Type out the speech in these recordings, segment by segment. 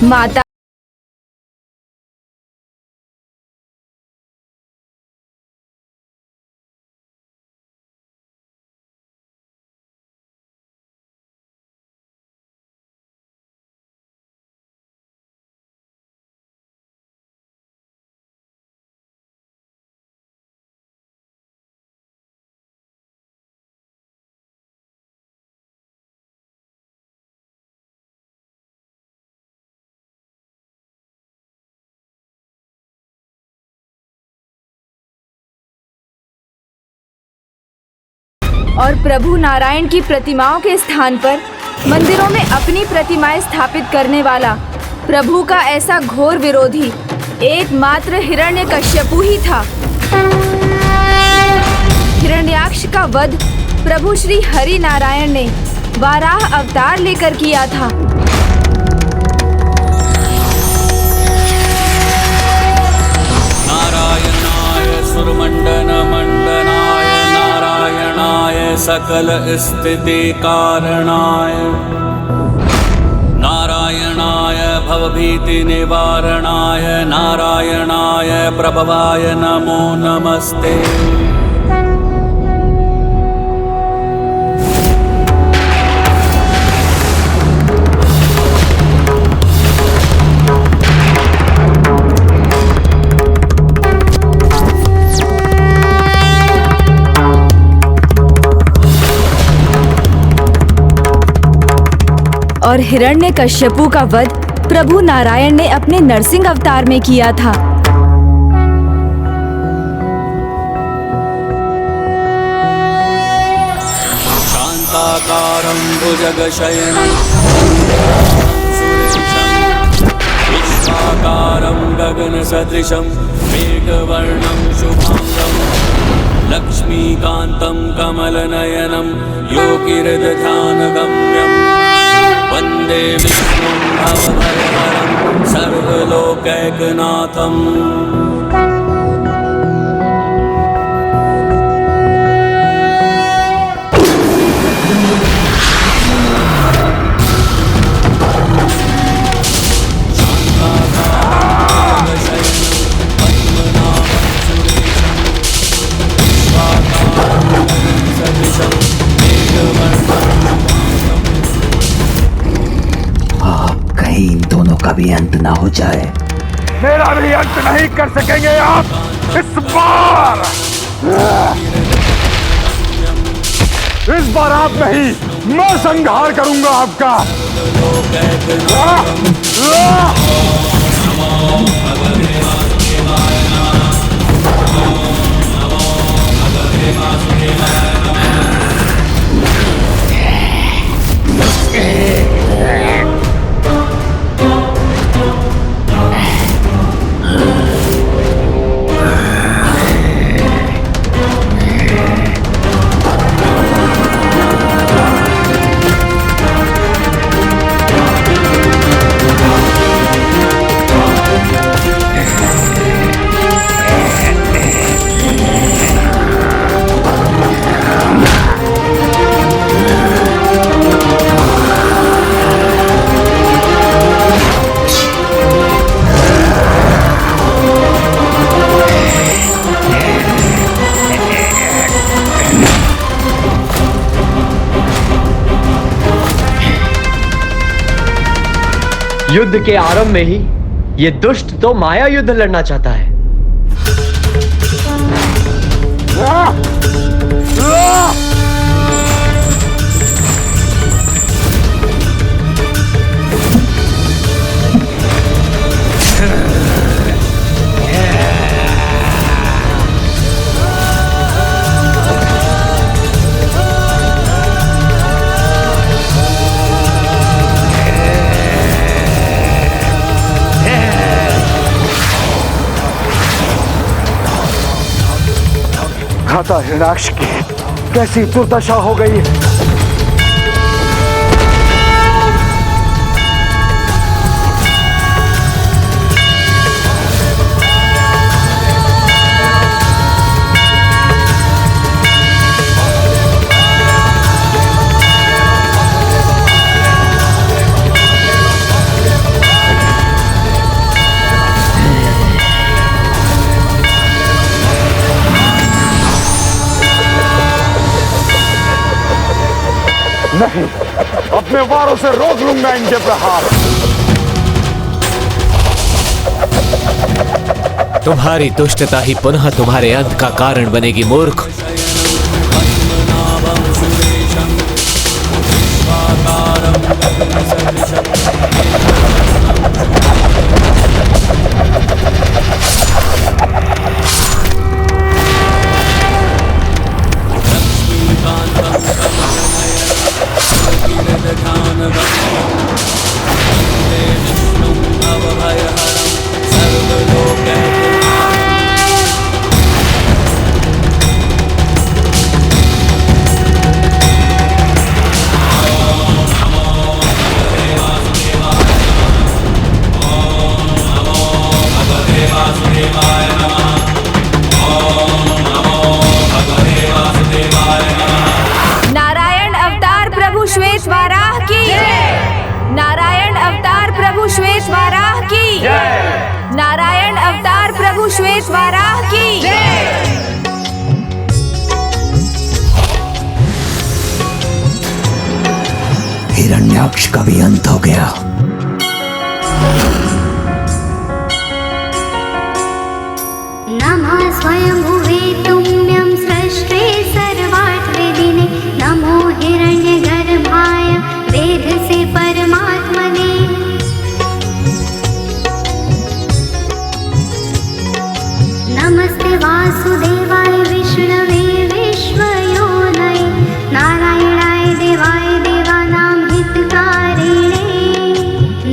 माता और प्रभु नारायण की प्रतिमाओं के स्थान पर मंदिरों में अपनी प्रतिमाएं स्थापित करने वाला प्रभु का ऐसा घोर विरोधी एकमात्र हिरण्यकश्यपु ही था। हिरण्याक्ष का वध प्रभु श्री हरि नारायण ने वाराह अवतार लेकर किया था। नारायणाय सुरमंडन मंडनाय नारायणाय सकल स्थिति कारणाय नारायणाय भवभीति निवारणाय नारायणाय प्रभवाय नमो नमस्ते। और हिरण्यकश्यपु का वध प्रभु नारायण ने अपने नरसिंह अवतार में किया था। शांताकारं भुजगशयनं सुरेशं विश्वाकारं गगनसदृशं मेघवर्णं शुभांगं लक्ष्मीकान्तं कमलनयनं योगिहृदध्यानगम्यं वन्दे विष्णुं भवभयहरं सर्वलोकैकनाथम्। कहीं इन दोनों का भी अंत ना हो जाए। मेरा भी अंत नहीं कर सकेंगे आप इस बार आप नहीं, मैं संहार करूंगा आपका। युद्ध के आरंभ में ही ये दुष्ट तो माया युद्ध लड़ना चाहता है। खाता हिरण्याक्ष की कैसी दुर्दशा हो गई है। नहीं, अपने वारों से रोक लूंगा इनके प्रहार। तुम्हारी दुष्टता ही पुनः तुम्हारे अंत का कारण बनेगी मूर्ख। पद्मनाभं सुरेशं विश्वाकारं गगनसदृशं लक्ष्मीकान्तं कमलनयनं वन्दे विष्णुं भवभयहरं सर्वलोकैकनाथं। नारायण अवतार प्रभु श्वेत वाराह की नारायण अवतार प्रभु श्वेत वाराह की नारायण अवतार प्रभु श्वेत वाराह की हिरण्याक्ष का भी अंत हो गया। नमः स्वयंभुवे तुम्यं सृष्टे सर्वार्थवेदिने नमो हिरण्यगर्भाय वेदसे परमात्मने। नमस्ते वासुदेवाय विष्णवे विश्वयोनये नारायणाय देवाय देवानां हितकारिणे।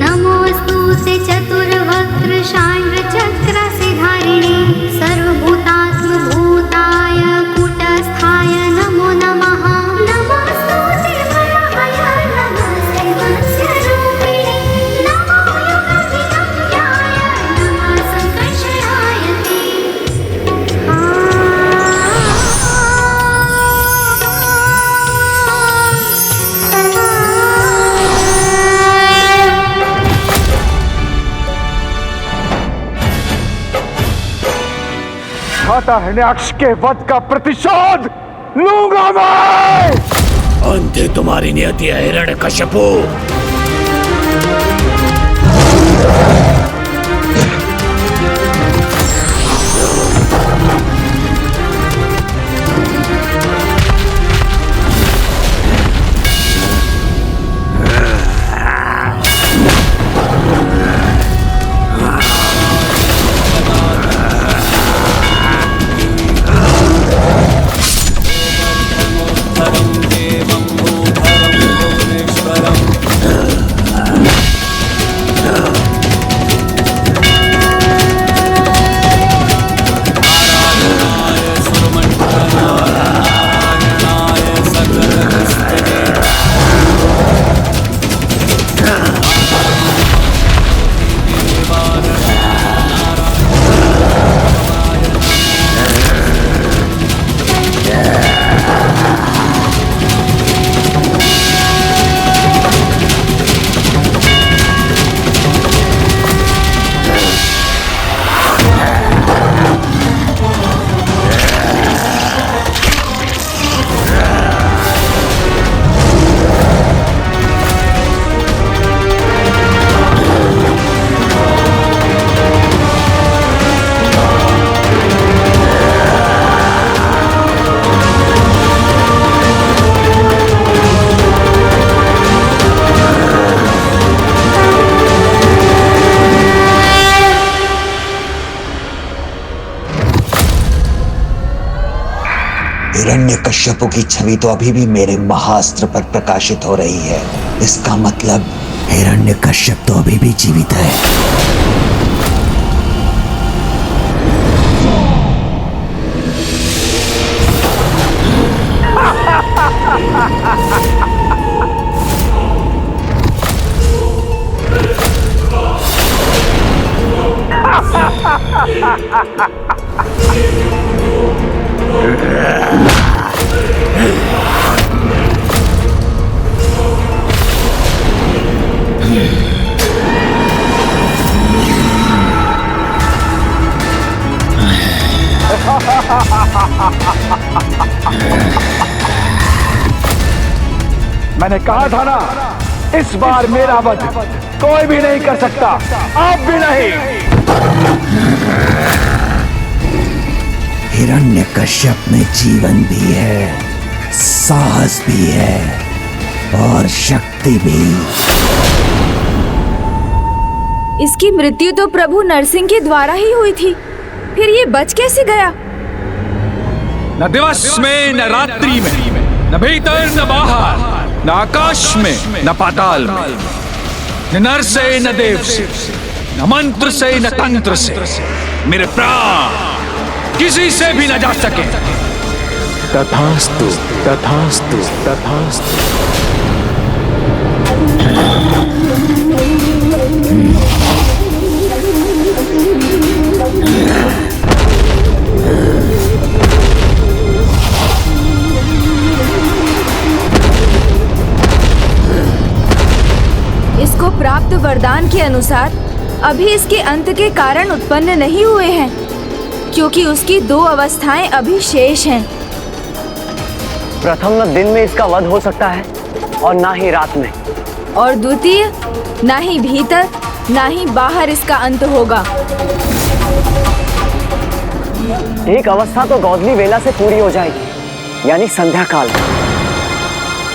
नमोऽस्तु ते चतुर्वक्त्र शाण्डचक्रसिधारिणे सर्वभूतात्मभूताय कूटस्थाय नमो नमः। नमोऽस्तु ते वराहाय नमस्ते मत्स्यरूपिणे नमो योगविद्याय नमः संकर्षणाय ते। घाटा हिरण्याक्ष के वध का प्रतिशोध लूंगा मैं। अंत तुम्हारी नियति है हिरण्यकश्यपु। देवं भूधरं भुवनेश्वरं नारायणाय सुरमण्डलाय सकलहस्तने हिरण्यकश्यपु की छवि तो अभी भी मेरे महाअस्त्र पर प्रकाशित हो रही है। इसका मतलब हिरण्यकश्यप तो अभी भी जीवित है। मैंने कहा था ना, इस बार मेरा वध कोई भी नहीं कर सकता, आप भी नहीं। हिरण्यकश्यप में जीवन भी है, साहस भी है और शक्ति भी। इसकी मृत्यु तो प्रभु नरसिंह के द्वारा ही हुई थी, फिर ये बच कैसे गया? न दिवस में न रात्रि में, न भीतर न बाहर, न आकाश में न पाताल में, न नर से न देव से, न मंत्र से न तंत्र से मेरे प्राण किसी से भी न जा सके। तथास्तु तथास्तु तथास्तु। इसको प्राप्त वरदान के अनुसार अभी इसके अंत के कारण उत्पन्न नहीं हुए हैं, क्योंकि उसकी 2 अवस्थाएं अभी शेष हैं। प्रथम न दिन में इसका वध हो सकता है और ना ही रात में, और द्वितीय ना ही भीतर ना ही बाहर इसका अंत होगा। एक अवस्था तो गोधूली वेला से पूरी हो जाएगी, यानी संध्या काल,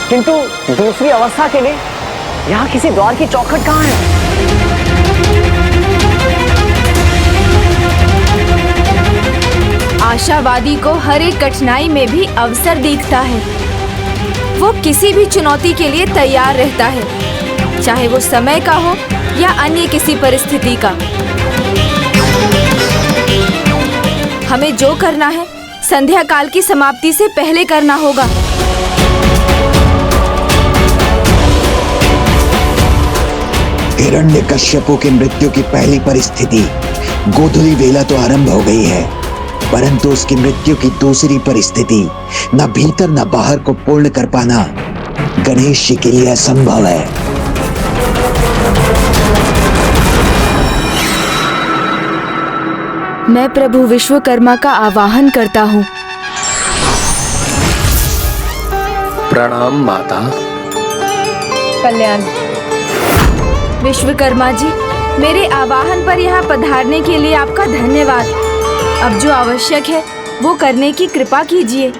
किंतु दूसरी अवस्था के लिए यहाँ किसी द्वार की चौखट कहाँ है? आशावादी को हर एक कठिनाई में भी अवसर दिखता है। वो किसी भी चुनौती के लिए तैयार रहता है, चाहे वो समय का हो या अन्य किसी परिस्थिति का। हमें जो करना है संध्या काल की समाप्ति से पहले करना होगा। हिरण्यकश्यपु की मृत्यु की पहली परिस्थिति गोधूली वेला तो आरंभ हो गई है, परंतु उसकी मृत्यु की दूसरी परिस्थिति न भीतर न बाहर को पूर्ण कर पाना गणेश जी के लिए असंभव है। मैं प्रभु विश्वकर्मा का आवाहन करता हूँ। प्रणाम माता। कल्याण। विश्वकर्मा जी, मेरे आवाहन पर यहाँ पधारने के लिए आपका धन्यवाद। अब जो आवश्यक है वो करने की कृपा कीजिए।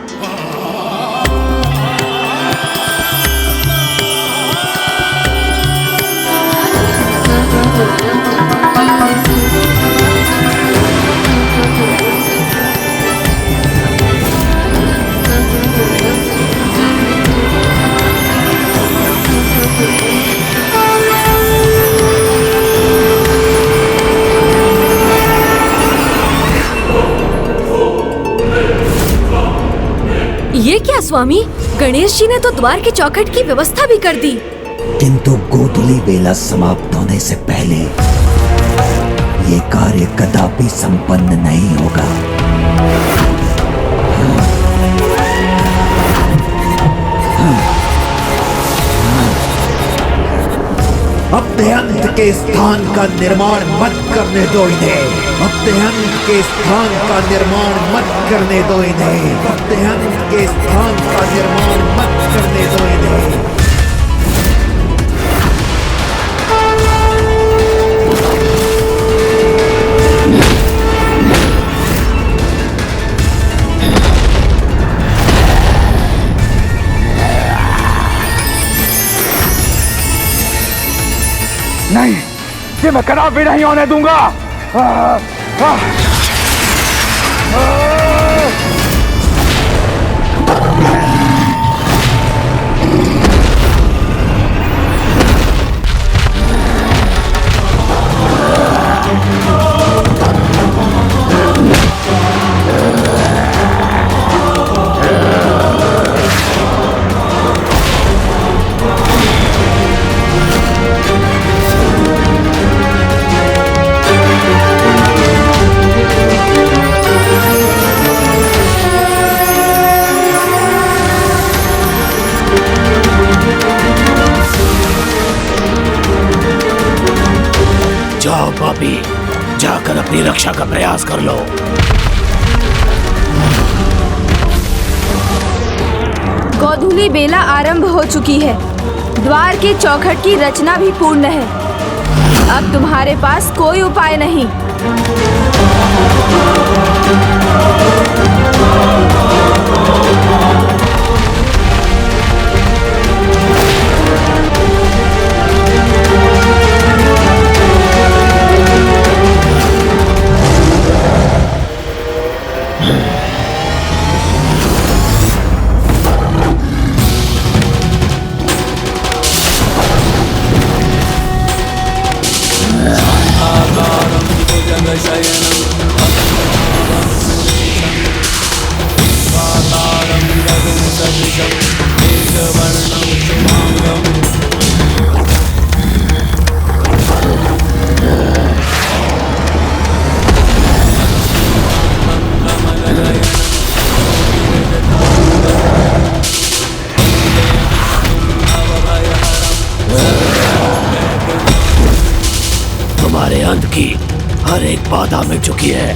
ये क्या स्वामी, गणेश जी ने तो द्वार की चौखट की व्यवस्था भी कर दी। किंतु गोधूली वेला समाप्त होने से पहले ये कार्य कदापि संपन्न नहीं होगा। अपने अंत के स्थान का निर्माण मत करने दो इन्हें। अपने अंत के स्थान का निर्माण मत करने दो इन्हें। अपने अंत के स्थान का निर्माण मत करने दो इन्हें। नहीं, ये मैं कदापि नहीं होने दूंगा। जाओ पापी, जाकर अपनी रक्षा का प्रयास कर लो। गोधूली बेला आरंभ हो चुकी है। द्वार की चौखट की रचना भी पूर्ण है। अब तुम्हारे पास कोई उपाय नहीं। तुम्हारे अंत की हर एक बाधा मिट चुकी है।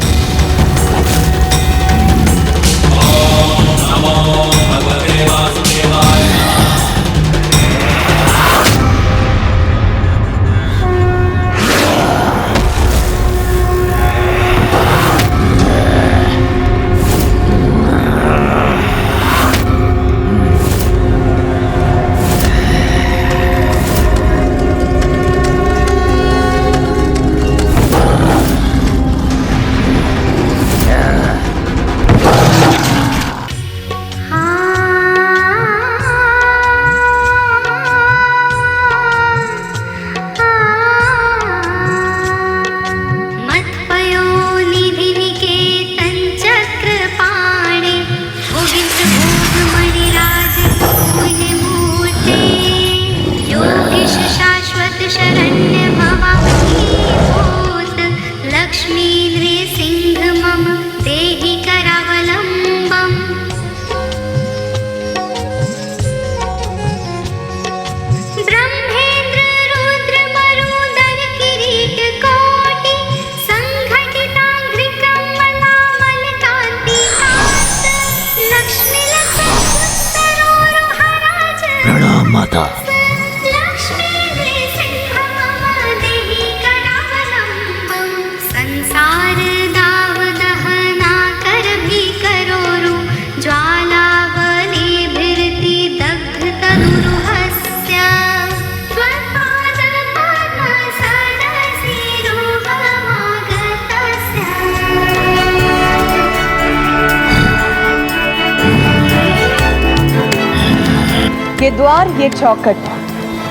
ये द्वार, ये चौखट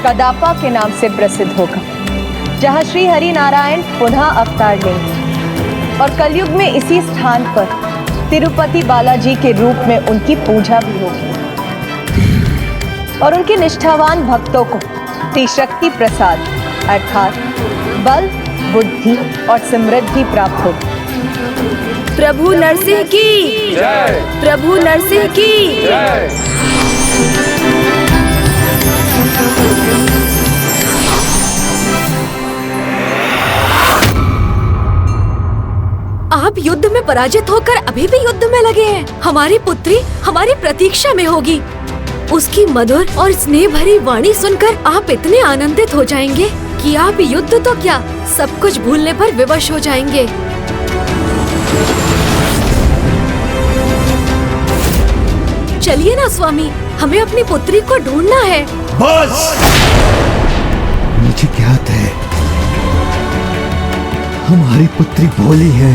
कदापा के नाम से प्रसिद्ध होगा, जहाँ श्री हरि नारायण पुनः अवतार लेंगे और कलयुग में इसी स्थान पर तिरुपति बालाजी के रूप में उनकी पूजा भी होगी और उनके निष्ठावान भक्तों को त्रिशक्ति प्रसाद अर्थात बल, बुद्धि और समृद्धि प्राप्त होगी। प्रभु नरसिंह की जय। प्रभु नरसिंह की जय। आप युद्ध में पराजित होकर अभी भी युद्ध में लगे हैं। हमारी पुत्री हमारी प्रतीक्षा में होगी। उसकी मधुर और स्नेह भरी वाणी सुनकर आप इतने आनंदित हो जाएंगे कि आप युद्ध तो क्या सब कुछ भूलने पर विवश हो जाएंगे। चलिए ना स्वामी, हमें अपनी पुत्री को ढूंढना है। बस! मुझे ज्ञात है हमारी पुत्री भोली है,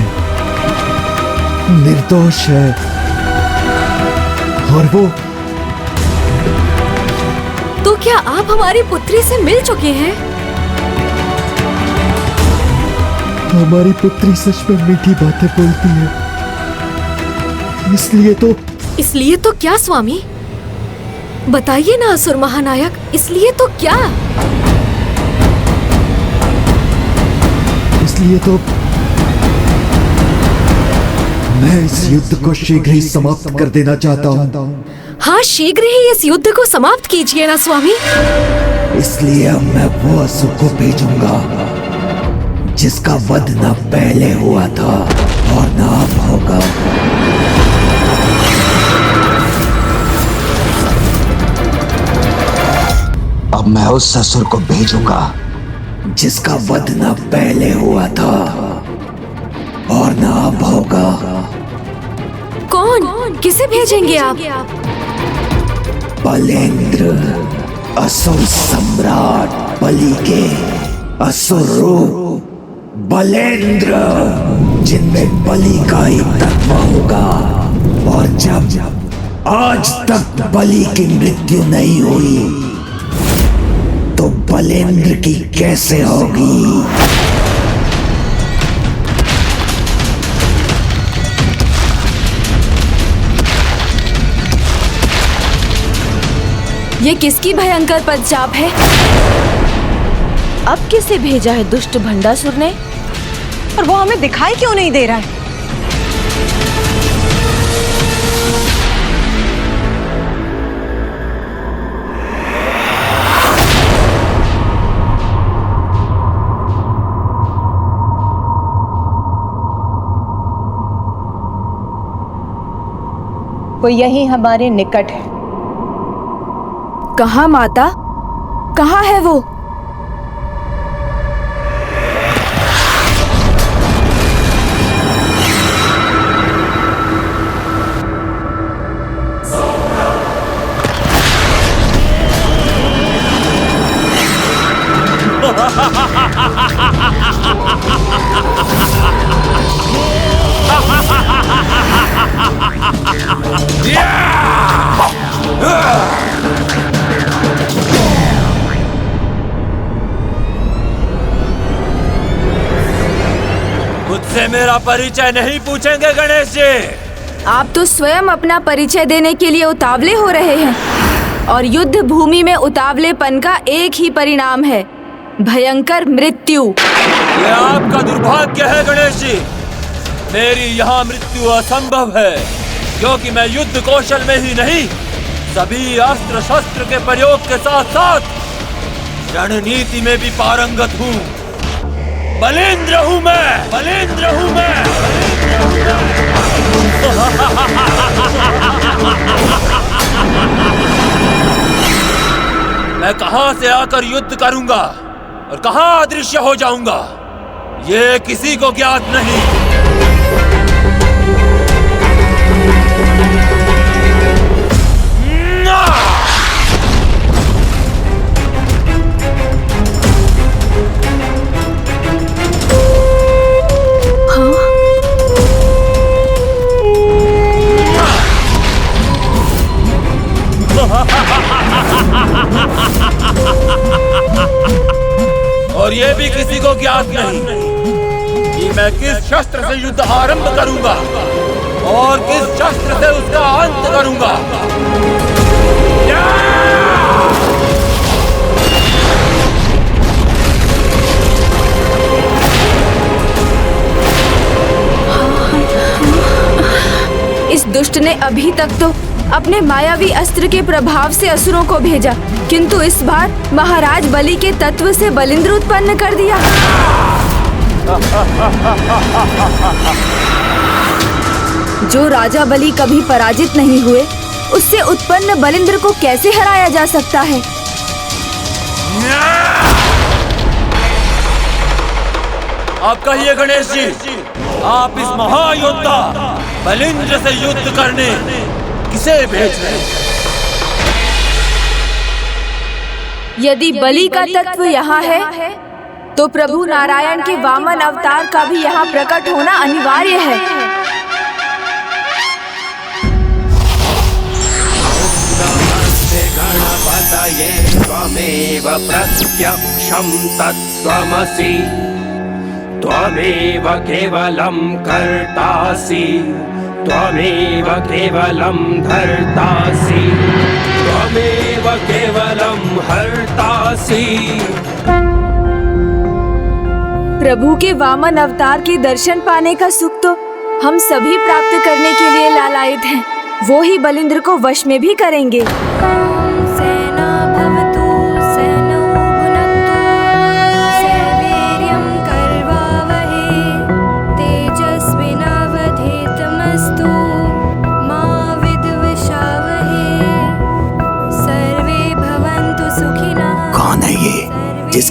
निर्दोष है और वो तो क्या आप हमारी पुत्री से मिल चुके हैं? हमारी पुत्री सच में मीठी बातें बोलती है, इसलिए तो क्या स्वामी? बताइए ना असुर महानायक, इसलिए तो क्या? इसलिए तो मैं इस युद्ध को शीघ्र ही समाप्त कर देना चाहता हूँ। हाँ, शीघ्र ही इस युद्ध को समाप्त कीजिए ना स्वामी। इसलिए अब मैं वो असुर को भेजूंगा जिसका वध न पहले हुआ था और न अब होगा। अब मैं उस ससुर को भेजूंगा जिसका वध न पहले हुआ था और न अब होगा। कौन? किसे भेजेंगे आप? बलेंद्र, असुर सम्राट बलि के असुर रूप बलेंद्र, जिनमें बलि का ही तत्व होगा। और जब आज तक बलि की मृत्यु नहीं हुई तो बलेंद्र की कैसे होगी? ये किसकी भयंकर पदचाप है? अब किसे भेजा है दुष्ट भंडासुर ने? और वो हमें दिखाई क्यों नहीं दे रहा है? वो यही हमारे निकट है। कहाँ माता? कहाँ है वो? मुझसे मेरा परिचय नहीं पूछेंगे गणेश जी। आप तो स्वयं अपना परिचय देने के लिए उतावले हो रहे हैं और युद्ध भूमि में उतावलेपन का एक ही परिणाम है, भयंकर मृत्यु। ये आपका दुर्भाग्य है गणेश जी। मेरी यहाँ मृत्यु असंभव है क्योंकि मैं युद्ध कौशल में ही नहीं, सभी अस्त्र शस्त्र के प्रयोग के साथ साथ रणनीति में भी पारंगत हूँ। बलेंद्र हूँ मैं, बलेंद्र हूँ मैं, बलेंद्र हूँ मैं कहाँ से आकर युद्ध करूंगा और कहाँ अदृश्य हो जाऊंगा, ये किसी को ज्ञात नहीं। और ये भी किसी को ज्ञात नहीं कि मैं किस शस्त्र से युद्ध आरंभ करूंगा और किस शस्त्र से उसका अंत करूंगा। इस दुष्ट ने अभी तक तो अपने मायावी अस्त्र के प्रभाव से असुरों को भेजा, किंतु इस बार महाराज बलि के तत्व से बलिंद्र उत्पन्न कर दिया। जो राजा बलि कभी पराजित नहीं हुए, उससे उत्पन्न बलिंद्र को कैसे हराया जा सकता है? आप कहिए गणेश जी, आप इस महायोद्धा बलिंद्र से युद्ध करने किसे भेज रहे हैं? यदि बलि का तत्व यहाँ है, तो प्रभु नारायण के वामन अवतार का भी यहाँ प्रकट होना अनिवार्य है। गणपतये त्वमेव प्रत्यक्षं तत्त्वमसि, त्वमेव केवलं कर्तासि, त्वमेव केवलं धर्तासि, त्वमेव केवलं हर्तासि। प्रभु के वामन अवतार के दर्शन पाने का सुख तो हम सभी प्राप्त करने के लिए लालायित हैं। वो ही बलिंद्र को वश में भी करेंगे।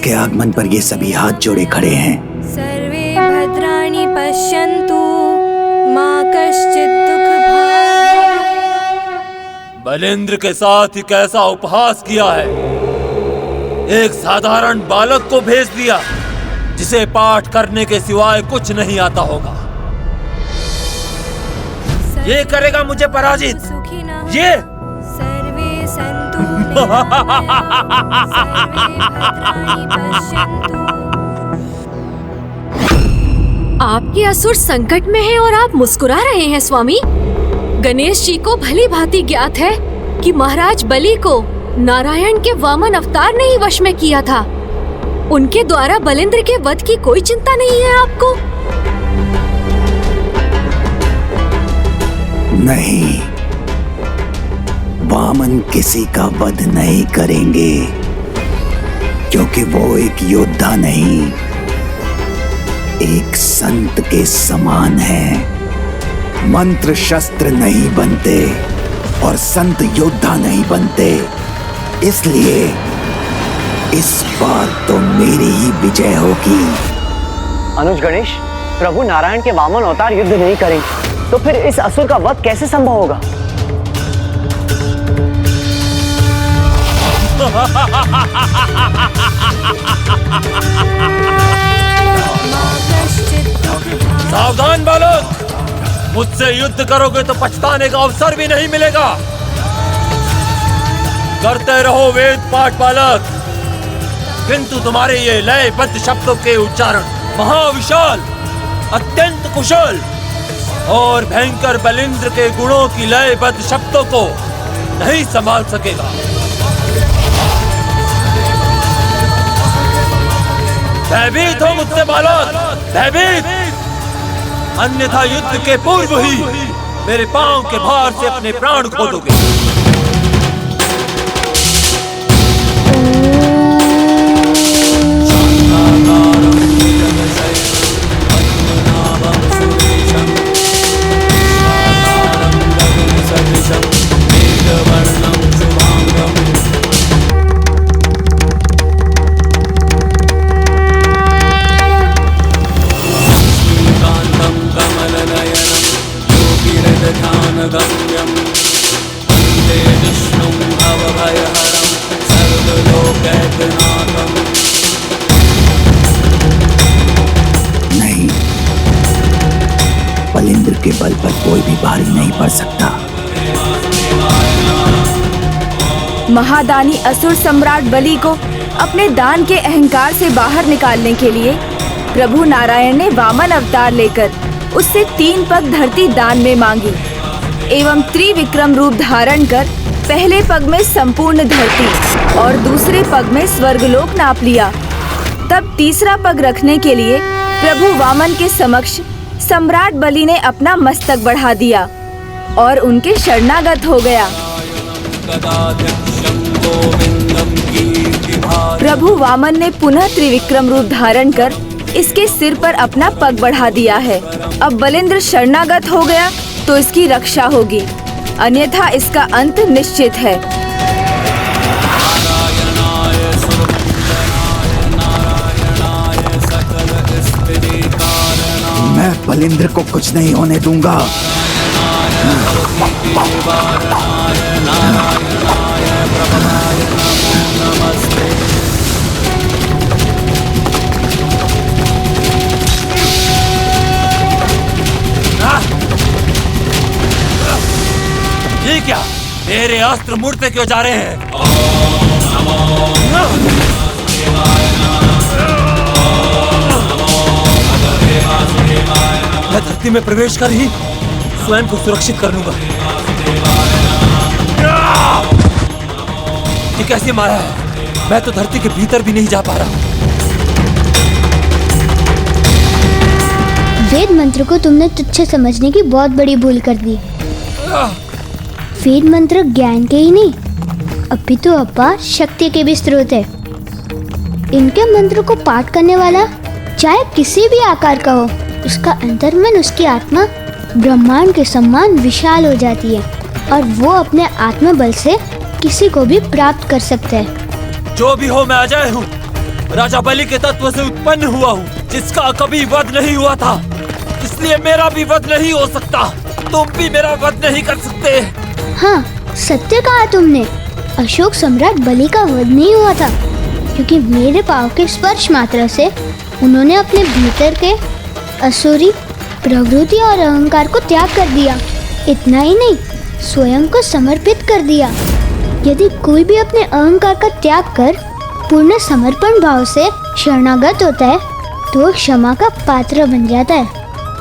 उसके आगमन पर ये सभी हाथ जोड़े खड़े हैं। सर्वे भद्राणि पश्यन्तु मा कश्चित् दुःख भाग्। बलिंद्र के साथ ही कैसा उपहास किया है। एक साधारण बालक को भेज दिया जिसे पाठ करने के सिवाय कुछ नहीं आता होगा। ये करेगा मुझे पराजित। ये सर्वे सन्तु आपके असुर संकट में हैं और आप मुस्कुरा रहे हैं स्वामी। गणेश जी को भली भांति ज्ञात है कि महाराज बलि को नारायण के वामन अवतार ने ही वश में किया था। उनके द्वारा बलिंद्र के वध की कोई चिंता नहीं है आपको? नहीं, वामन किसी का वध नहीं करेंगे, क्योंकि वो एक योद्धा नहीं, एक संत के समान है। मंत्र शस्त्र नहीं बनते और संत योद्धा नहीं बनते, इसलिए इस बार तो मेरी ही विजय होगी। अनुज गणेश, प्रभु नारायण के वामन अवतार युद्ध नहीं करेंगे तो फिर इस असुर का वध कैसे संभव होगा? सावधान बालक, मुझसे युद्ध करोगे तो पछताने का अवसर भी नहीं मिलेगा। करते रहो वेद पाठ बालक, किंतु तुम्हारे ये लयबद्ध शब्दों के उच्चारण महाविशाल, अत्यंत कुशल और भयंकर बलिंद्र के गुणों की लयबद्ध शब्दों को नहीं संभाल सकेगा। भयभीत हो मुझसे बालक, भयभीत, अन्यथा युद्ध के पूर्व ही मेरे पांव के भार से अपने प्राण खो दोगे। नहीं, बलिंद्र के बल पर कोई भी भारी नहीं पड़ सकता। महादानी असुर सम्राट बलि को अपने दान के अहंकार से बाहर निकालने के लिए प्रभु नारायण ने वामन अवतार लेकर उससे 3 पग धरती दान में मांगी एवं त्रिविक्रम रूप धारण कर पहले पग में संपूर्ण धरती और दूसरे पग में स्वर्गलोक नाप लिया। तब तीसरा पग रखने के लिए प्रभु वामन के समक्ष सम्राट बलि ने अपना मस्तक बढ़ा दिया और उनके शरणागत हो गया। प्रभु वामन ने पुनः त्रिविक्रम रूप धारण कर इसके सिर पर अपना पग बढ़ा दिया है। अब बलिंद्र शरणागत हो गया तो इसकी रक्षा होगी, अन्यथा इसका अंत निश्चित है। मैं बलिंद्र को कुछ नहीं होने दूंगा। ये क्या, मेरे अस्त्र मुड़ते क्यों जा रहे हैं? मैं धरती में प्रवेश कर ही स्वयं को सुरक्षित कर लूंगा। ये कैसी माया है? मैं तो धरती के भीतर भी नहीं जा पा रहा। वेद मंत्र को तुमने तुच्छ समझने की बहुत बड़ी भूल कर दी। वेद मंत्र ज्ञान के ही नहीं, अपितु अपार शक्ति के भी स्रोत है। इनके मंत्र को पाठ करने वाला चाहे किसी भी आकार का हो, उसका अंतर्मन, उसकी आत्मा ब्रह्मांड के समान विशाल हो जाती है और वो अपने आत्मबल से किसी को भी प्राप्त कर सकता है। जो भी हो, मैं अजय हूँ। राजा बलि के तत्व से उत्पन्न हुआ हूँ, जिसका कभी वध नहीं हुआ था, इसलिए मेरा भी वध नहीं हो सकता। तुम भी मेरा वध नहीं कर सकते। हाँ, सत्य कहा तुमने। अशोक सम्राट बलि का वध नहीं हुआ था, क्योंकि मेरे पाँव के स्पर्श मात्र से उन्होंने अपने भीतर के असुरी प्रवृत्ति और अहंकार को त्याग कर दिया। इतना ही नहीं, स्वयं को समर्पित कर दिया। यदि कोई भी अपने अहंकार का त्याग कर पूर्ण समर्पण भाव से शरणागत होता है तो क्षमा का पात्र बन जाता है।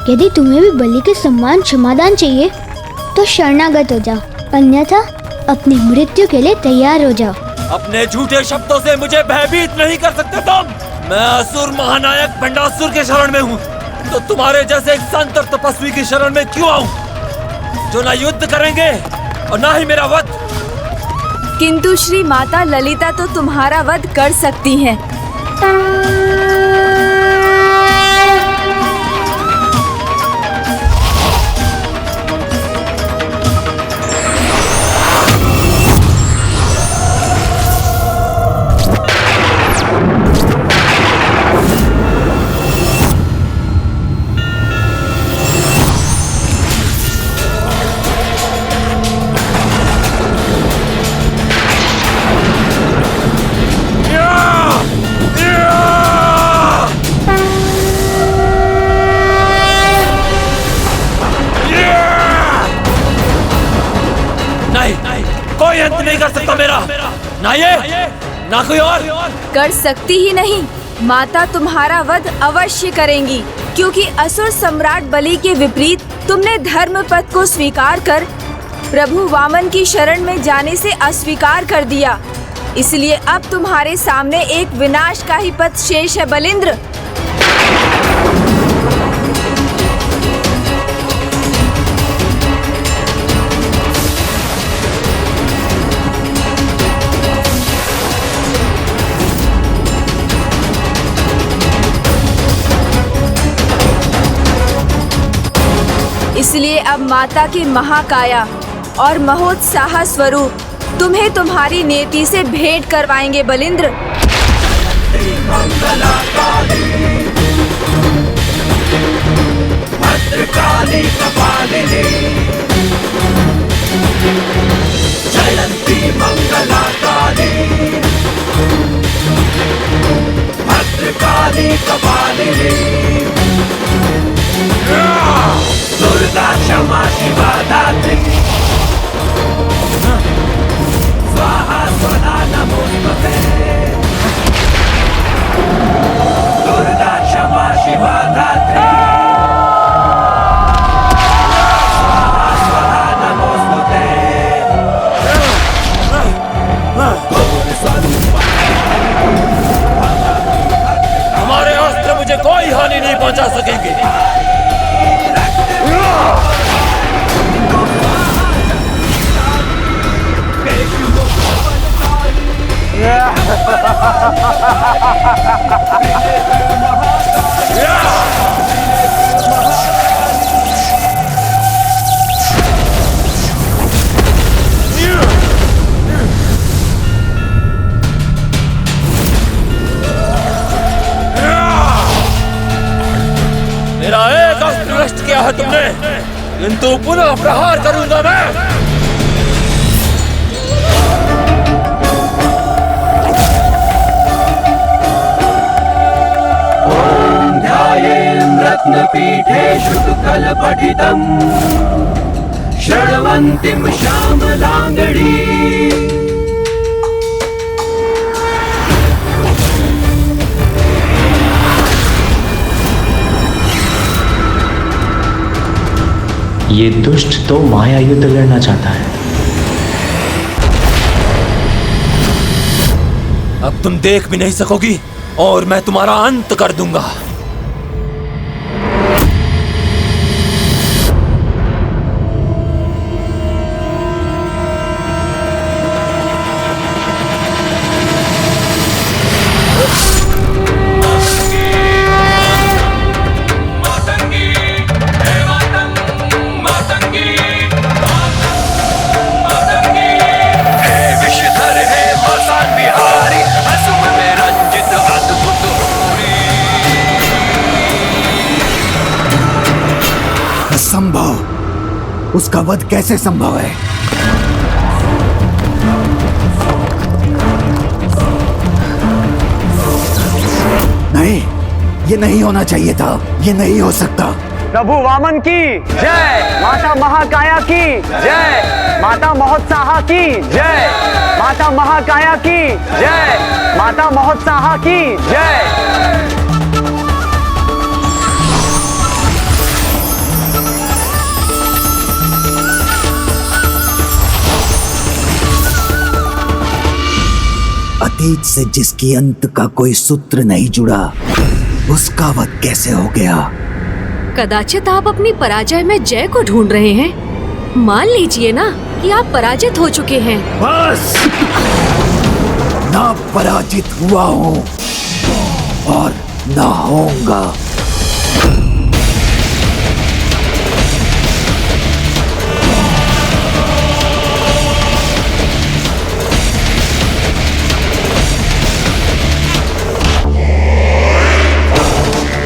यदि तुम्हें भी बलि के सम्मान क्षमादान चाहिए तो शरणागत हो जाओ, अन्यथा अपनी मृत्यु के लिए तैयार हो जाओ। अपने झूठे शब्दों से मुझे भयभीत नहीं कर सकते तुम। मैं असुर महानायक भंडासुर के शरण में हूँ, तो तुम्हारे जैसे एक संत और तपस्वी की शरण में क्यों आऊं, जो न युद्ध करेंगे और न ही मेरा वध। किंतु श्री माता ललिता तो तुम्हारा वध कर सकती हैं। कोई अंत नहीं कर सकता मेरा, ना ये ना कोई और। कर सकती ही नहीं, माता तुम्हारा वध अवश्य करेंगी, क्योंकि असुर सम्राट बलि के विपरीत तुमने धर्म पथ को स्वीकार कर प्रभु वामन की शरण में जाने से अस्वीकार कर दिया। इसलिए अब तुम्हारे सामने एक विनाश का ही पथ शेष है बलिंद्र। इसलिए अब माता की महाकाया और महोत्साह स्वरूप तुम्हें तुम्हारी नेति से भेंट करवाएंगे बलिंद्र। भद्रकाली कपालिनी जयंती मंगला काली, भद्रकाली कपालिनी दुर्गा क्षमा शिवा दात्री, स्वाहा स्वधा नमोस्तुते। दुर्गा क्षमा शिवा दात्री, स्वाहा स्वधा नमोस्तुते। हमारे अस्त्र मुझे कोई हानि नहीं पहुंचा सकेंगे। मेरा एक अस्त्र नष्ट किया है तुमने, किंतु पुनः प्रहार करूंगा मैं। रत्नपीठे शुककलपठितम् शृण्वन्तीं श्यामलाङ्गड़ी। ये दुष्ट तो माया युद्ध लड़ना चाहता है। अब तुम देख भी नहीं सकोगी और मैं तुम्हारा अंत कर दूंगा। विषधर है मसान बिहारी, हसुम में रंजित अद्भुत असंभव। उसका वध कैसे संभव है? नहीं, ये नहीं होना चाहिए था। ये नहीं हो सकता। प्रभु वामन की जय, माता महाकाया की जय, माता महोत्साहा की जय, माता महाकाया की जय, माता महोत्साहा की जय। अतीत से जिसकी अंत का कोई सूत्र नहीं जुड़ा, उसका वध कैसे हो गया? कदाचित आप अपनी पराजय में जय को ढूंढ रहे हैं। मान लीजिए ना कि आप पराजित हो चुके हैं। बस, ना पराजित हुआ हूँ और ना होऊंगा।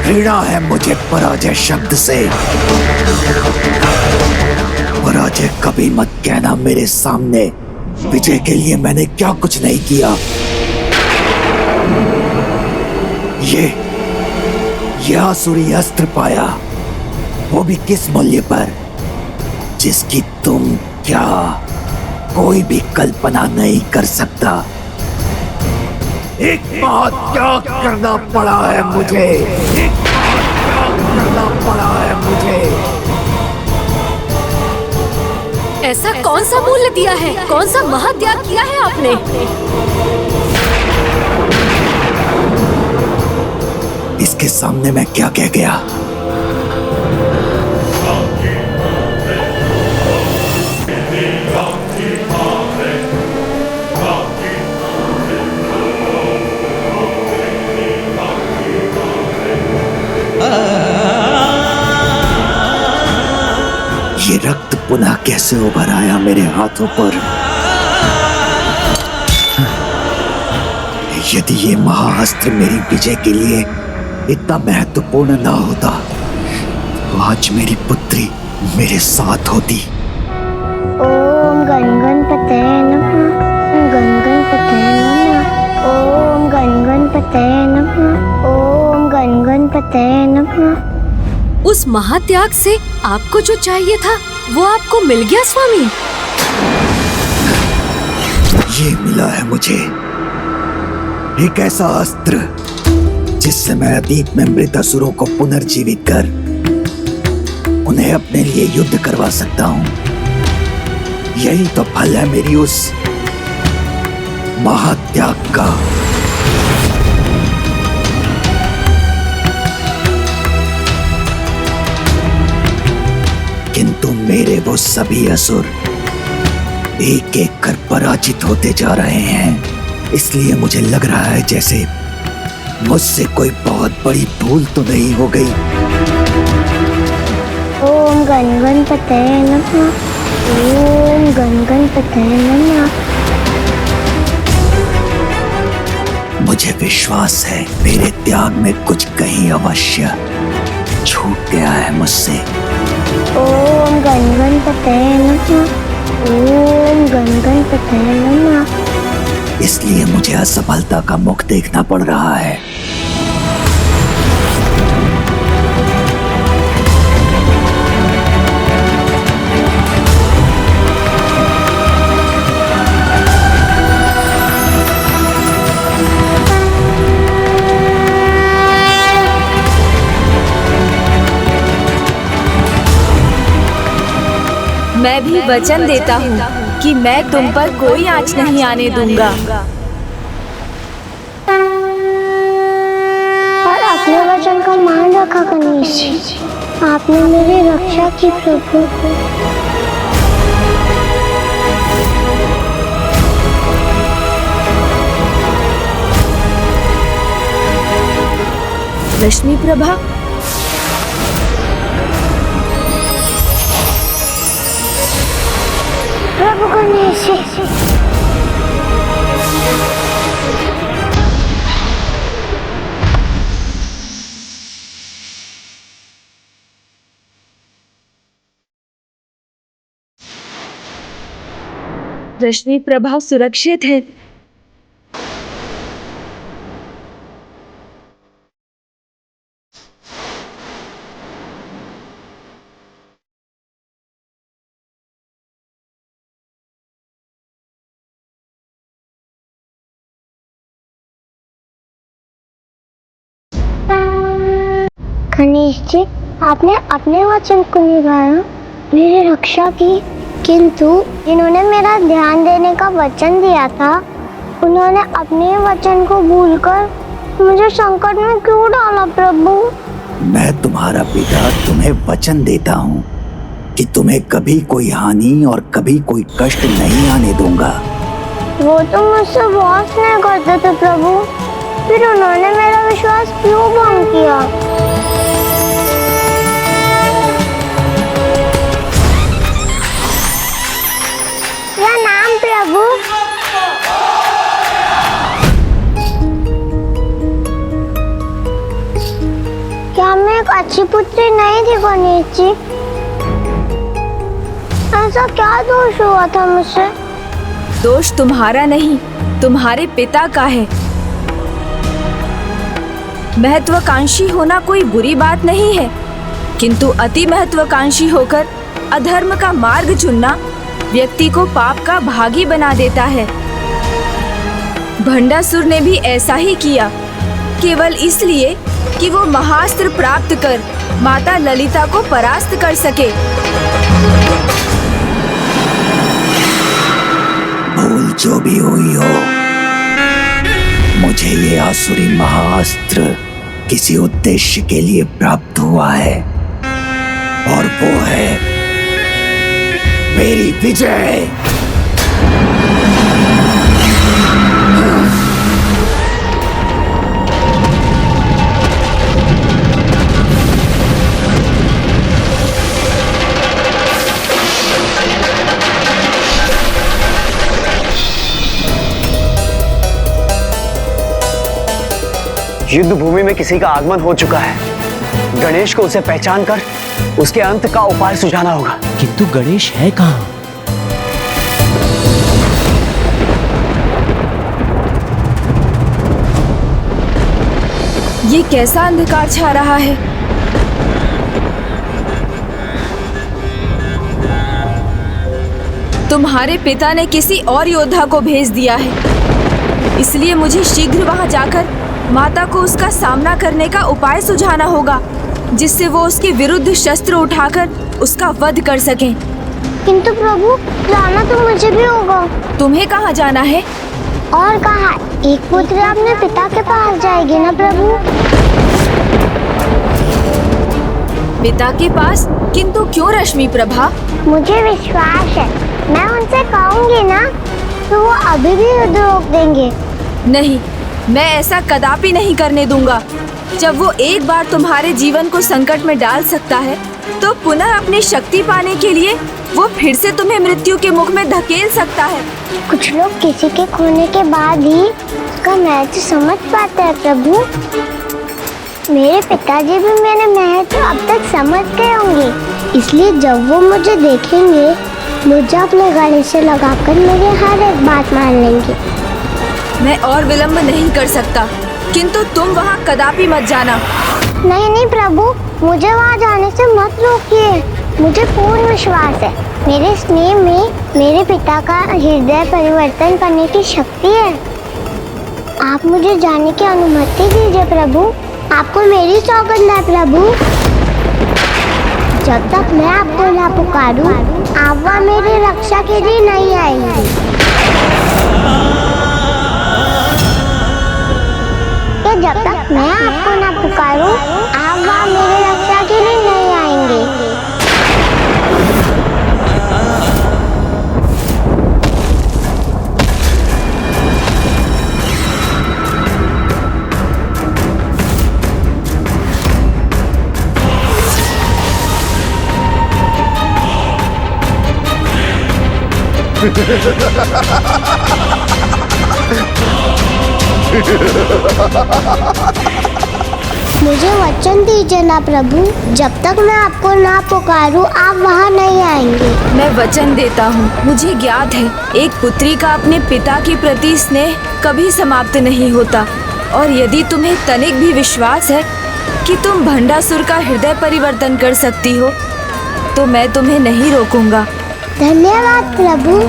घृणा है मुझे पराजय शब्द से। पराजय कभी मत कहना मेरे सामने। विजय के लिए मैंने क्या कुछ नहीं किया। ये आसुरी अस्त्र पाया, वो भी किस मूल्य पर, जिसकी तुम क्या कोई भी कल्पना नहीं कर सकता। एक महात्याग करना पड़ा है मुझे। एक महात्याग करना पड़ा है मुझे। ऐसा कौन सा मूल्य दिया है? कौन सा महात्याग किया है आपने? इसके सामने मैं क्या कह गया? ये रक्त पुनः कैसे उभर आया मेरे हाथों पर? यदि ये महाअस्त्र मेरी विजय के लिए इतना महत्वपूर्ण ना होता तो आज मेरी पुत्री मेरे साथ होती। ओम गण गणपते नमः, गण गणपते नमः, ओम गण गणपते नमः, ओम गण गणपते नमः। उस महात्याग से आपको जो चाहिए था वो आपको मिल गया स्वामी। ये मिला है मुझे एक ऐसा अस्त्र जिससे मैं अतीत में मृत असुरों को पुनर्जीवित कर उन्हें अपने लिए युद्ध करवा सकता हूँ। यही तो फल है मेरी उस महात्याग का। किंतु मेरे वो सभी असुर एक एक कर पराजित होते जा रहे हैं। इसलिए मुझे लग रहा है जैसे मुझसे कोई बहुत बड़ी भूल तो नहीं हो गई। ओम गण गणपते नमः, ओम गण गणपते नमः। मुझे विश्वास है मेरे त्याग में कुछ कहीं अवश्य छूट गया है मुझसे। ओम गण गणपते नमः, ओम गण गणपते नमः। इसलिए मुझे असफलता का मुख देखना पड़ रहा है। मैं भी वचन देता हूँ कि मैं तुम पर कोई आँच नहीं आने दूंगा। और अपने वचन का मान रखा गणेश जी। आपने मेरी रक्षा की प्रभु। रश्मि प्रभा, प्रभु गणेश जी। रश्मि प्रभा सुरक्षित है। गणेश जी, आपने अपने वचन को निभाया, मेरी रक्षा की, किंतु जिन्होंने मेरा ध्यान देने का वचन दिया था उन्होंने अपने वचन को भूलकर मुझे संकट में क्यों डाला प्रभु? मैं तुम्हारा पिता तुम्हें वचन देता हूँ कि तुम्हें कभी कोई हानि और कभी कोई कष्ट नहीं आने दूंगा। वो तो मुझसे बहुत स्नेह करते थे प्रभु, फिर उन्होंने मेरा विश्वास क्यों भंग किया? प्रणाम प्रभु। क्या मैं एक अच्छी पुत्री नहीं थी गणेश जी? ऐसा क्या दोष हुआ था मुझसे? दोष तुम्हारा नहीं, तुम्हारे पिता का है। महत्वाकांक्षी होना कोई बुरी बात नहीं है, किंतु अति महत्वाकांक्षी होकर अधर्म का मार्ग चुनना व्यक्ति को पाप का भागी बना देता है। भंडासुर ने भी ऐसा ही किया, केवल इसलिए कि वो महास्त्र प्राप्त कर माता ललिता को परास्त कर सके। भूल जो भी हुई हो, मुझे ये आसुरी महाअस्त्र किसी उद्देश्य के लिए प्राप्त हुआ है, और वो है मेरी विजय। युद्ध भूमि में किसी का आगमन हो चुका है। गणेश को उसे पहचान कर उसके अंत का उपाय सुझाना होगा। किंतु गणेश है कहाँ? ये कैसा अंधकार छा रहा है? तुम्हारे पिता ने किसी और योद्धा को भेज दिया है, इसलिए मुझे शीघ्र वहां जाकर माता को उसका सामना करने का उपाय सुझाना होगा, जिससे वो उसके विरुद्ध शस्त्र उठाकर उसका वध कर सकें। किंतु प्रभु, जाना तो मुझे भी होगा। तुम्हें कहाँ जाना है? और कहाँ, एक पुत्री अपने पिता के पास जाएगी ना प्रभु? पिता के पास? किंतु क्यों रश्मि प्रभा? मुझे विश्वास है, मैं उनसे कहूँगी ना तो वो अभी भी युद्ध रोक देंगे। नहीं, मैं ऐसा कदापि नहीं करने दूंगा। जब वो एक बार तुम्हारे जीवन को संकट में डाल सकता है, तो पुनः अपनी शक्ति पाने के लिए वो फिर से तुम्हें मृत्यु के मुख में धकेल सकता है। कुछ लोग किसी के खोने के बाद ही उसका महत्व समझ पाते हैं प्रभु। मेरे पिताजी भी मेरे महत्व अब तक समझ गए होंगे, इसलिए जब वो मुझे देखेंगे, मुझे अपने गले से लगाकर मेरी हर एक बात मान लेंगे। मैं और विलंब नहीं कर सकता, किंतु तुम वहाँ कदापि मत जाना। नहीं नहीं प्रभु, मुझे वहाँ जाने से मत रोकिए। मुझे पूर्ण विश्वास है, मेरे स्नेह में मेरे पिता का हृदय परिवर्तन करने की शक्ति है। आप मुझे जाने की अनुमति दीजिए प्रभु। आपको मेरी सौगंध है प्रभु। जब तक मैं आपको ना पुकारूं, आप वहाँ मेरी रक्षा के लिए नहीं आएंगे। जब तक मैं आपको ना पुकारूं, आप वहाँ मेरी रक्षा के लिए नहीं आएंगे। मुझे वचन दीजिए ना प्रभु, जब तक मैं आपको ना पुकारूं आप वहाँ नहीं आएंगे। मैं वचन देता हूँ, मुझे ज्ञात है एक पुत्री का अपने पिता के प्रति स्नेह कभी समाप्त नहीं होता, और यदि तुम्हें तनिक भी विश्वास है कि तुम भंडासुर का हृदय परिवर्तन कर सकती हो, तो मैं तुम्हें नहीं रोकूंगा। धन्यवाद प्रभु।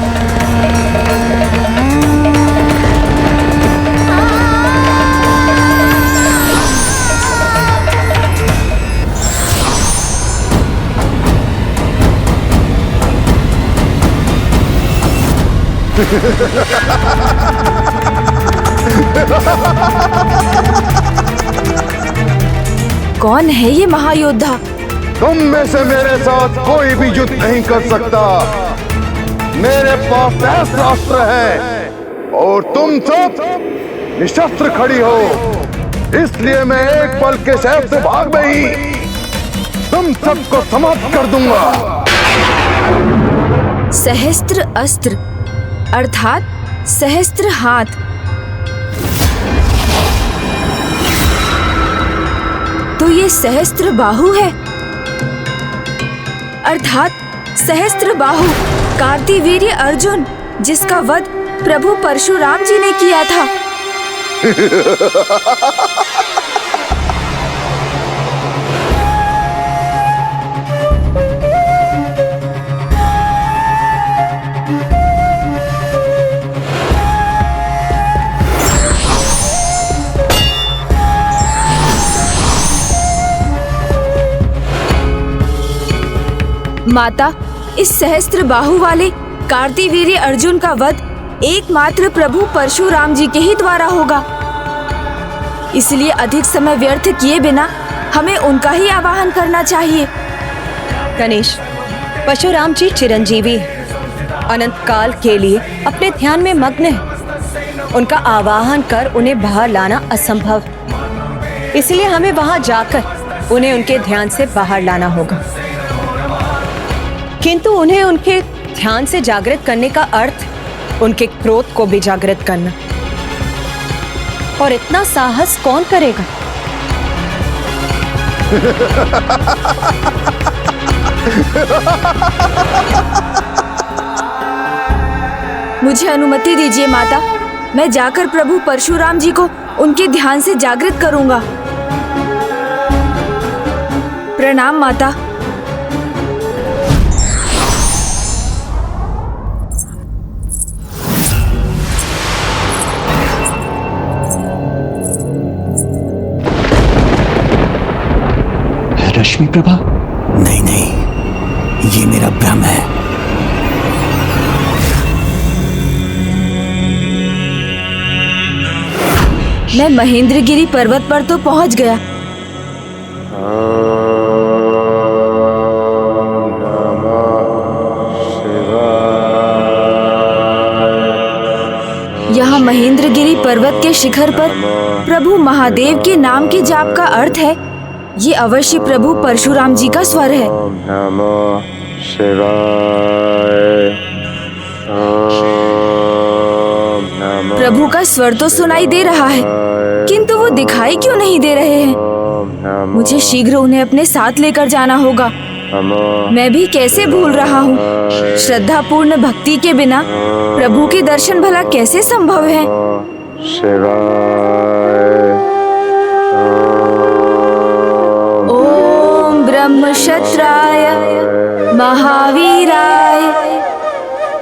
कौन है ये महायोद्धा? तुम में से मेरे साथ कोई भी युद्ध नहीं कर सकता। मेरे पास सहस्त्र अस्त्र है और तुम सब निशस्त्र खड़ी हो, इसलिए मैं एक पल के सहस्त्र भाग में ही तुम सबको समाप्त कर दूंगा। सहस्त्र अस्त्र अर्थात सहस्त्र हाथ। तो ये सहस्त्र बाहु है, अर्थात सहस्त्र बाहु कार्तिवीर्य अर्जुन, जिसका वध प्रभु परशुराम जी ने किया था। माता, इस सहस्त्र बाहु वाले कार्तिवीर्य अर्जुन का वध एकमात्र प्रभु परशुराम जी के ही द्वारा होगा, इसलिए अधिक समय व्यर्थ किए बिना हमें उनका ही आवाहन करना चाहिए। गणेश, परशुराम जी चिरंजीवी अनंत काल के लिए अपने ध्यान में मग्न है। उनका आवाहन कर उन्हें बाहर लाना असंभव, इसलिए हमें वहां जाकर उन्हें उनके ध्यान से बाहर लाना होगा। किंतु उन्हें उनके ध्यान से जागृत करने का अर्थ उनके क्रोध को भी जागृत करना, और इतना साहस कौन करेगा? मुझे अनुमति दीजिए माता, मैं जाकर प्रभु परशुराम जी को उनके ध्यान से जागृत करूंगा। प्रणाम माता। रश्मि प्रभा? नहीं नहीं, ये मेरा भ्रम है। मैं महेंद्रगिरी पर्वत पर तो पहुंच गया। यहाँ महेंद्रगिरी पर्वत के शिखर पर प्रभु महादेव के नाम के जाप का अर्थ है, ये अवश्य प्रभु परशुराम जी का स्वर है। प्रभु का स्वर तो सुनाई दे रहा है, किंतु वो दिखाई क्यों नहीं दे रहे हैं? मुझे शीघ्र उन्हें अपने साथ लेकर जाना होगा। मैं भी कैसे भूल रहा हूँ, श्रद्धा पूर्ण भक्ति के बिना प्रभु के दर्शन भला कैसे संभव है? ओम ब्रह्मक्षत्राय महावीराय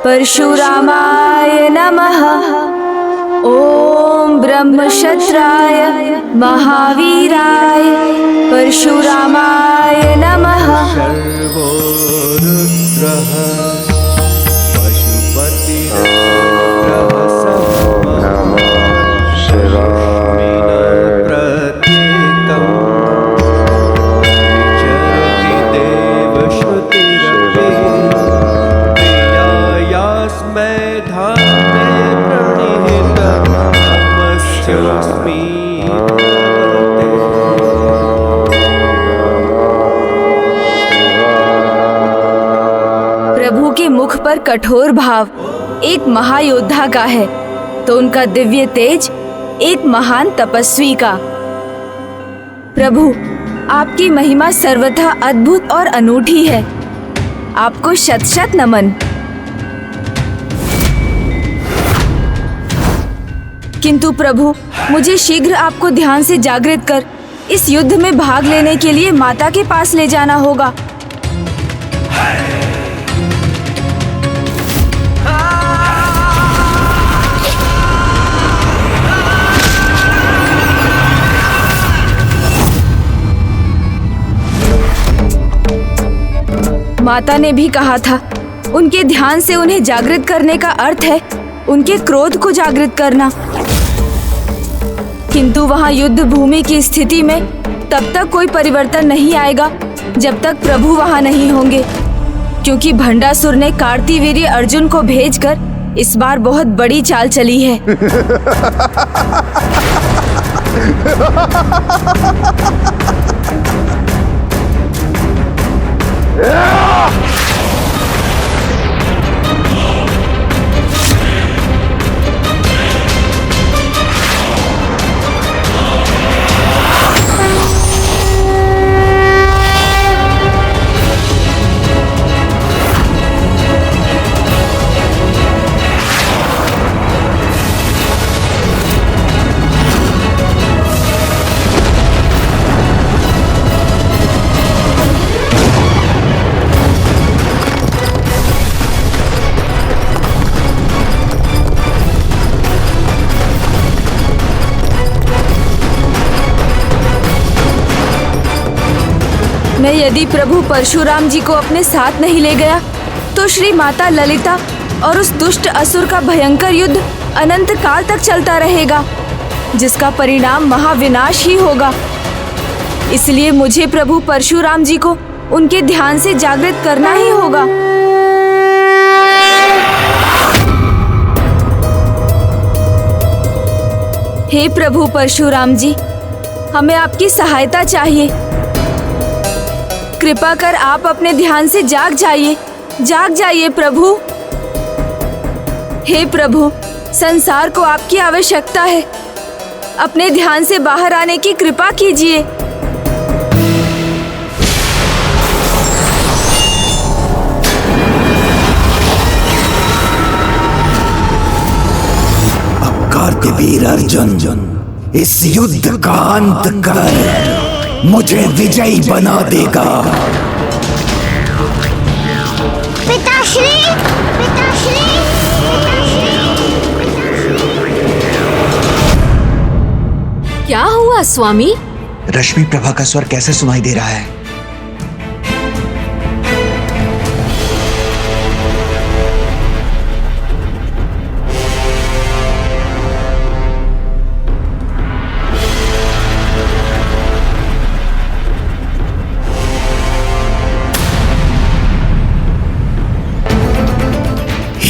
परशुरामाय नमः। ओम ब्रह्मक्षत्राय महावीराय परशुरामाय नमः। सर्वो रुद्रः पशुपतिः प्रभु के मुख पर कठोर भाव एक महायोद्धा का है, तो उनका दिव्य तेज एक महान तपस्वी का। प्रभु, आपकी महिमा सर्वथा अद्भुत और अनूठी है। आपको शत शत नमन। किंतु प्रभु, मुझे शीघ्र आपको ध्यान से जागृत कर इस युद्ध में भाग लेने के लिए माता के पास ले जाना होगा। माता ने भी कहा था, उनके ध्यान से उन्हें जागृत करने का अर्थ है उनके क्रोध को जागृत करना। किंतु वहां युद्ध भूमि की स्थिति में तब तक कोई परिवर्तन नहीं आएगा जब तक प्रभु वहां नहीं होंगे, क्योंकि भंडासुर ने कार्तिवीर्य अर्जुन को भेजकर इस बार बहुत बड़ी चाल चली है। मैं यदि प्रभु परशुराम जी को अपने साथ नहीं ले गया तो श्री माता ललिता और उस दुष्ट असुर का भयंकर युद्ध अनंत काल तक चलता रहेगा, जिसका परिणाम महाविनाश ही होगा। इसलिए मुझे प्रभु परशुराम जी को उनके ध्यान से जागृत करना ही होगा। हे प्रभु परशुराम जी, हमें आपकी सहायता चाहिए। कृपा कर आप अपने ध्यान से जाग जाइए प्रभु। हे प्रभु, संसार को आपकी आवश्यकता है। अपने ध्यान से बाहर आने की कृपा कीजिए। अब कार्तिवीर अर्जुन इस युद्ध का अंत कर मुझे विजयी बना देगा। पिताश्री, पिताश्री, क्या हुआ स्वामी? रश्मि प्रभा का स्वर कैसे सुनाई दे रहा है?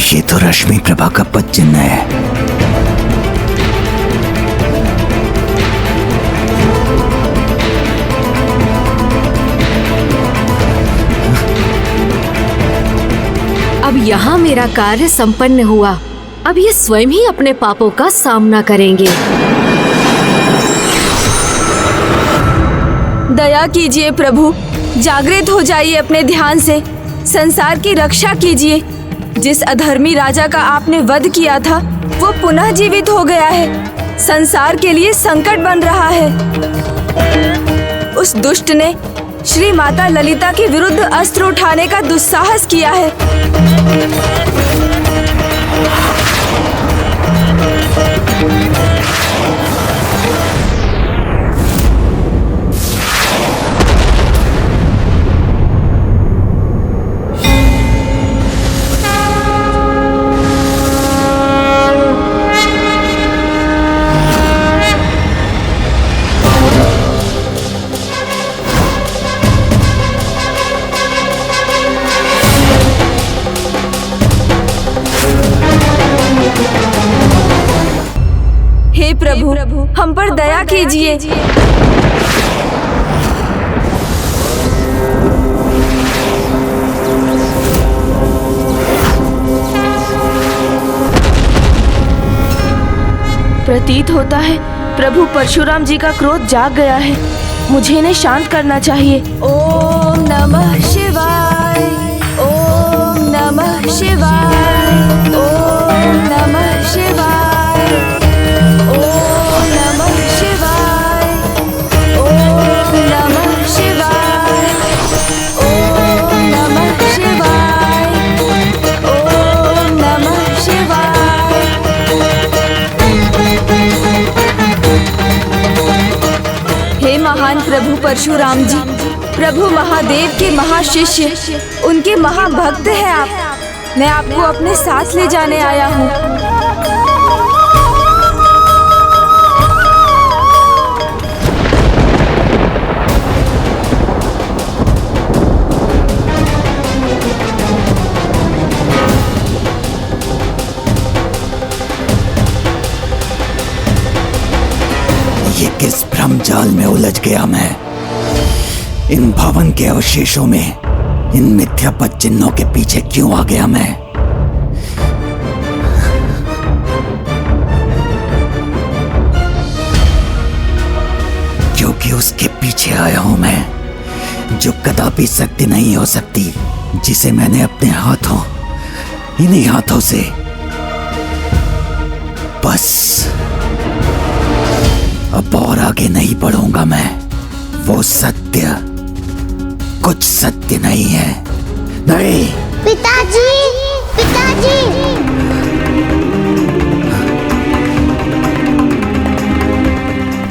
ये तो रश्मि प्रभा का पद चिन्ह है। अब यहाँ मेरा कार्य संपन्न हुआ। अब ये स्वयं ही अपने पापों का सामना करेंगे। दया कीजिए प्रभु, जागृत हो जाइए अपने ध्यान से। संसार की रक्षा कीजिए। जिस अधर्मी राजा का आपने वध किया था वो पुनः जीवित हो गया है। संसार के लिए संकट बन रहा है। उस दुष्ट ने श्री माता ललिता के विरुद्ध अस्त्र उठाने का दुस्साहस किया है। हे प्रभु, हम पर दया कीजिए। प्रतीत होता है प्रभु परशुराम जी का क्रोध जाग गया है। मुझे इन्हें शांत करना चाहिए। ओम नमः शिवाय, ओम नमः शिवाय, ओम नमः शिवाय, ओम नमः शिवाय, ओम नमः शिवाय, ओम नमः शिवाय, ओम नमः शिवाय। हे महान प्रभु परशुराम जी, प्रभु महादेव के महाशिष्य, उनके महाभक्त हैं आप। मैं आपको अपने साथ ले जाने आया हूँ। ये किस भ्रम जाल में उलझ गया मैं। इन भवन के अवशेषों में, इन मिथ्यापद चिन्हों के पीछे क्यों आ गया मैं? क्योंकि उसके पीछे आया हूं मैं जो कदापि सत्य नहीं हो सकती, जिसे मैंने अपने हाथों, इन्हीं हाथों से बस अब और आगे नहीं बढ़ूंगा मैं। वो सत्य कुछ सत्य नहीं है। नहीं। पिताजी, पिताजी।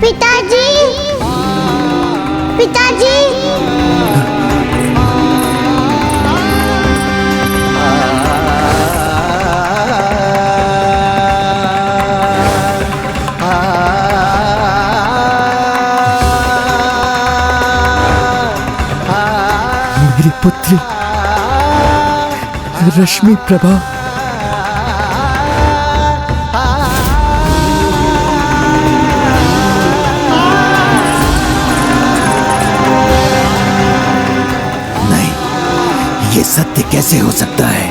पिताजी, पिताजी। पुत्री रश्मि प्रभा, नहीं, ये सत्य कैसे हो सकता है?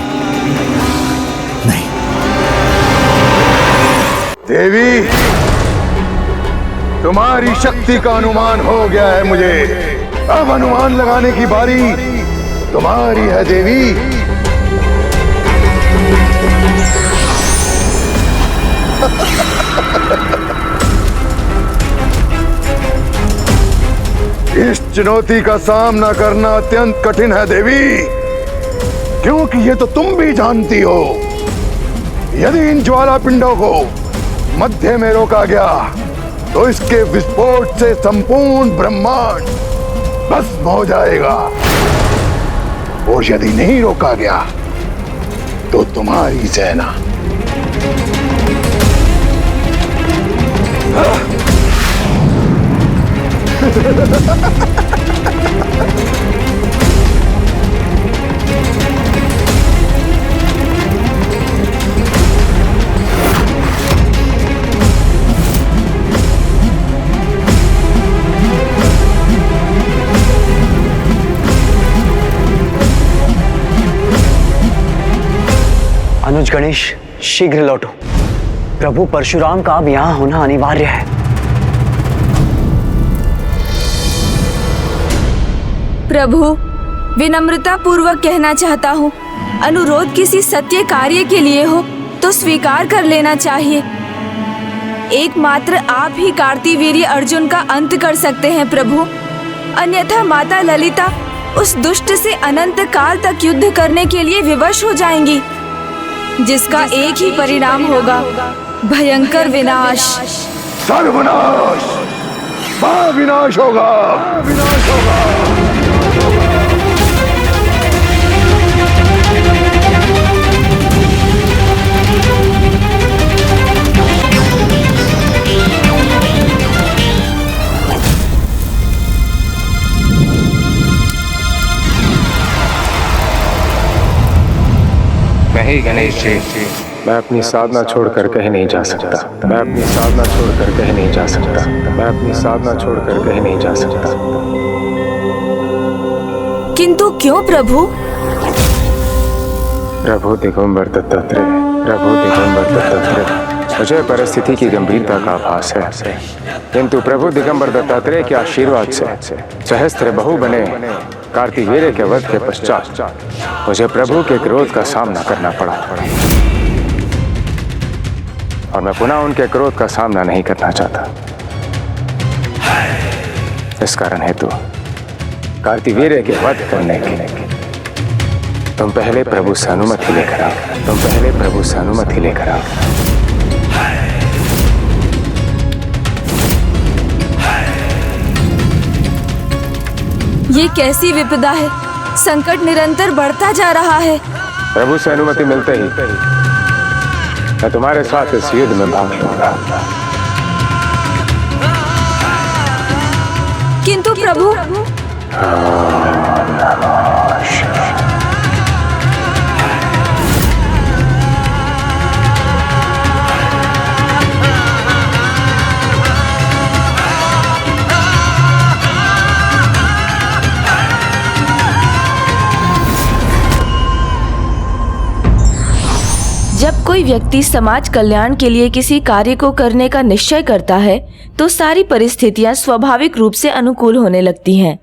नहीं। देवी, तुम्हारी शक्ति का अनुमान हो गया है मुझे। अब अनुमान लगाने की बारी तुम्हारी है देवी। इस चुनौती का सामना करना अत्यंत कठिन है देवी, क्योंकि ये तो तुम भी जानती हो, यदि इन ज्वाला पिंडों को मध्य में रोका गया तो इसके विस्फोट से संपूर्ण ब्रह्मांड भस्म हो जाएगा, और यदि नहीं रोका गया तो तुम्हारी सेना अनुज गणेश, शीघ्र लौटो। प्रभु परशुराम का अब यहाँ होना अनिवार्य है। प्रभु, विनम्रता पूर्वक कहना चाहता हूँ, अनुरोध किसी सत्य कार्य के लिए हो तो स्वीकार कर लेना चाहिए। एकमात्र आप ही कार्तिवीर्य अर्जुन का अंत कर सकते हैं प्रभु, अन्यथा माता ललिता उस दुष्ट से अनंत काल तक युद्ध करने के लिए विवश हो जाएंगी, जिसका एक ही परिणाम होगा, भयंकर विनाश। सर्वनाश, महाविनाश होगा, विनाश होगा। नहीं गणेश जी, मैं अपनी साधना छोड़कर कहीं नहीं जा सकता। मैं अपनी साधना छोड़कर कहीं नहीं जा सकता। मैं अपनी साधना छोड़कर कहीं नहीं जा सकता। किंतु क्यों प्रभु? प्रभु दिगंबर दत्तात्रेय, प्रभु दिगंबर दत्तात्रेय। मुझे परिस्थिति की गंभीरता का आभास है, किंतु प्रभु दिगंबर दत्तात्रेय के आशीर्वाद से सहस्त्र बहु बने कार्तिवीर्य के वध के पश्चात मुझे प्रभु के क्रोध का सामना करना पड़ा और मैं पुनः उनके क्रोध का सामना नहीं करना चाहता। इस कारण हेतु कार्तिवीर्य के वध करने के लिए तुम पहले प्रभु से अनुमति लेकर आओ। तुम पहले प्रभु से अनुमति लेकर आओ। ये कैसी विपदा है? संकट निरंतर बढ़ता जा रहा है। प्रभु से अनुमति मिलते ही मैं तुम्हारे साथ इस युद्ध में भाग लूंगा। किंतु प्रभु, जब कोई व्यक्ति समाज कल्याण के लिए किसी कार्य को करने का निश्चय करता है तो सारी परिस्थितियां स्वाभाविक रूप से अनुकूल होने लगती हैं।